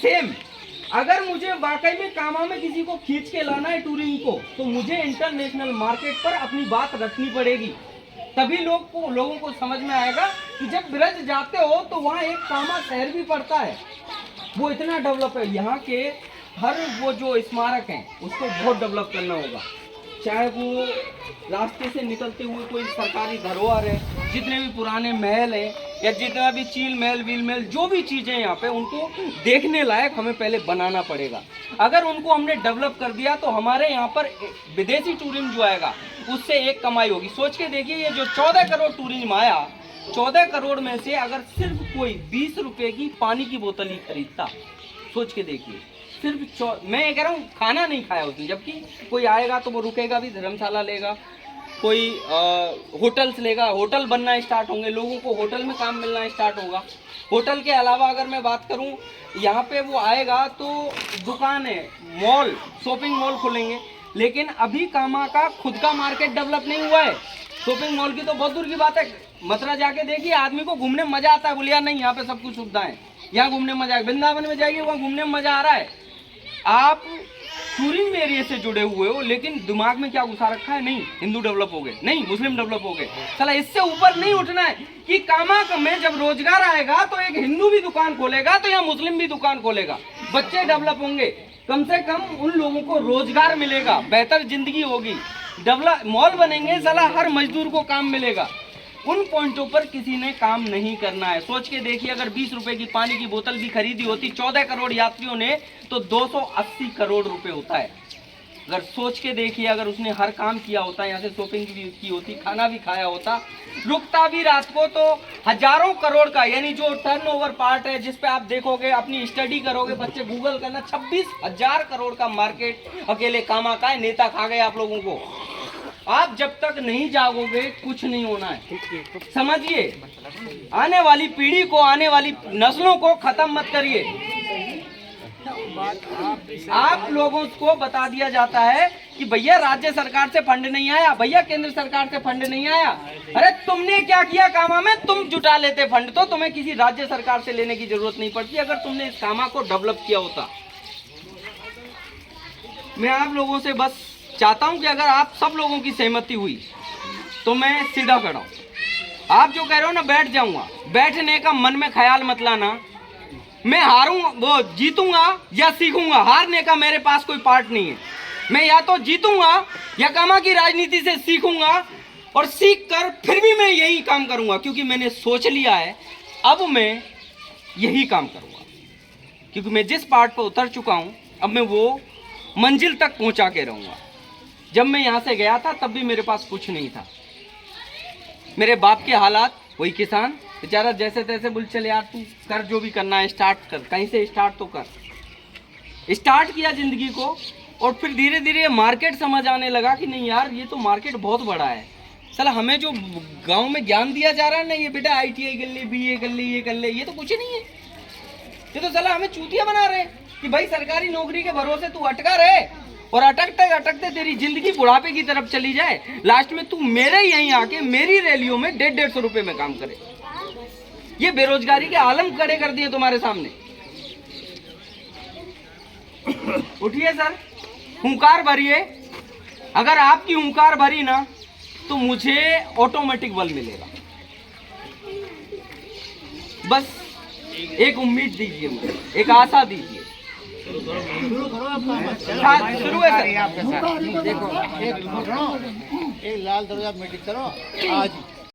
Same अगर मुझे वाकई में कामा में किसी को खींच के लाना है टूरिंग को, तो मुझे इंटरनेशनल मार्केट पर अपनी बात रखनी पड़ेगी। तभी लोगों को समझ में आएगा कि जब ब्रज जाते हो तो वहाँ एक कामा शहर भी पड़ता है, वो इतना डेवलप है। यहाँ के हर वो जो स्मारक हैं उसको बहुत डेवलप करना होगा, चाहे वो रास्ते से निकलते हुए कोई सरकारी धरोहर है, जितने भी पुराने महल हैं या जितना भी चील महल वील महल जो भी चीज़ें यहाँ पे, उनको देखने लायक हमें पहले बनाना पड़ेगा। अगर उनको हमने डेवलप कर दिया तो हमारे यहाँ पर विदेशी टूरिज्म जो आएगा उससे एक कमाई होगी। सोच के देखिए, ये जो 14 करोड़ टूरिज्म आया, 14 करोड़ में से अगर सिर्फ कोई 20 रुपये की पानी की बोतल ही खरीदता, सोच के देखिए, सिर्फ मैं ये कह रहा हूँ खाना नहीं खाया उसने, जबकि कोई आएगा तो वो रुकेगा भी, धर्मशाला लेगा, कोई होटल्स लेगा, होटल बनना स्टार्ट होंगे, लोगों को होटल में काम मिलना स्टार्ट होगा। होटल के अलावा अगर मैं बात करूं, यहाँ पे वो आएगा तो दुकान है, मॉल, शॉपिंग मॉल खुलेंगे। लेकिन अभी कामा का खुद का मार्केट डेवलप नहीं हुआ है। शॉपिंग मॉल की तो बहुत दूर की बात है, मथुरा जाके देखिए, आदमी को घूमने में मजा आता है, बोलिए नहीं यहाँ पे सब कुछ सुविधा है, यहाँ घूमने में मजा है। वृंदावन में जाइए, वहाँ घूमने में मजा आ रहा है। आप टूरिज्म एरिया से जुड़े हुए हो, लेकिन दिमाग में क्या घुसा रखा है, नहीं हिंदू डेवलप हो गए, नहीं मुस्लिम डेवलप हो गए। चला इससे ऊपर नहीं उठना है कि कामा में जब रोजगार आएगा तो एक हिंदू भी दुकान खोलेगा तो यहाँ मुस्लिम भी दुकान खोलेगा, बच्चे डेवलप होंगे, कम से कम उन लोगों को रोजगार मिलेगा, बेहतर जिंदगी होगी, डेवलप मॉल बनेंगे, साला हर मजदूर को काम मिलेगा। उन पॉइंटों पर किसी ने काम नहीं करना है। सोच के देखिए, अगर 20 रुपए की पानी की बोतल भी खरीदी होती 14 करोड़ यात्रियों ने, तो 280 करोड़ रुपए होता है। अगर सोच के देखिए, अगर उसने हर काम किया होता, यहाँ से शॉपिंग भी की होती, खाना भी खाया होता, रुकता भी रात को, तो हजारों करोड़ का, यानी जो टर्नओवर पार्ट है, जिस पे आप देखोगे, अपनी स्टडी करोगे, बच्चे गूगल करना, 26,000 करोड़ का मार्केट अकेले कामा का है। नेता खा गए आप लोगों को। आप जब तक नहीं जागोगे कुछ नहीं होना है, समझिए। आने वाली पीढ़ी को, आने वाली नस्लों को खत्म मत करिए। आप लोगों को बता दिया जाता है कि भैया राज्य सरकार से फंड नहीं आया, भैया केंद्र सरकार से फंड नहीं आया। अरे तुमने क्या किया कामा में, तुम जुटा लेते फंड, तो तुम्हें किसी राज्य सरकार से लेने की जरूरत नहीं पड़ती अगर तुमने इस कामा को डेवलप किया होता। मैं आप लोगों से बस चाहता हूं कि अगर आप सब लोगों की सहमति हुई तो मैं सीधा खड़ा हूं। आप जो कह रहे हो ना बैठ जाऊंगा, बैठने का मन में ख्याल मत लाना। मैं हारूंगा, वो जीतूंगा या सीखूंगा, हारने का मेरे पास कोई पार्ट नहीं है। मैं या तो जीतूंगा या कामा की राजनीति से सीखूंगा, और सीख कर फिर भी मैं यही काम करूंगा, क्योंकि मैंने सोच लिया है अब मैं यही काम करूंगा, क्योंकि मैं जिस पार्ट पर उतर चुका हूं अब मैं वो मंजिल तक पहुंचा के रहूंगा। जब मैं यहाँ से गया था तब भी मेरे पास कुछ नहीं था, मेरे बाप के हालात, वही किसान बेचारा जैसे तैसे बोल चले यार तू कर, जो भी करना है स्टार्ट कर, कहीं से स्टार्ट तो कर। स्टार्ट किया जिंदगी को, और फिर धीरे धीरे मार्केट समझ आने लगा कि नहीं यार ये तो मार्केट बहुत बड़ा है। साला हमें जो गांव में ज्ञान दिया जा रहा है ना, ये बेटा ITI कर ले, BA कर ले, ये कर ले, ये तो कुछ नहीं है। ये तो साला हमें चूतिया बना रहे हैं कि भाई सरकारी नौकरी के भरोसे तू अटका रहे, और अटकते अटकते तेरी जिंदगी बुढ़ापे की तरफ चली जाए। लास्ट में तू मेरे यहीं आके मेरी रैलियों में 150-150 रुपए में काम करे। ये बेरोजगारी के आलम खड़े कर दिए तुम्हारे सामने। उठिए सर, हुंकार भरिए। अगर आपकी हुंकार भरी ना तो मुझे ऑटोमेटिक बल मिलेगा। बस एक उम्मीद दीजिए मुझे, एक आशा दीजिए। शुरू है सर। देखो एक लाल दरवाजा मीटिंग करो आज।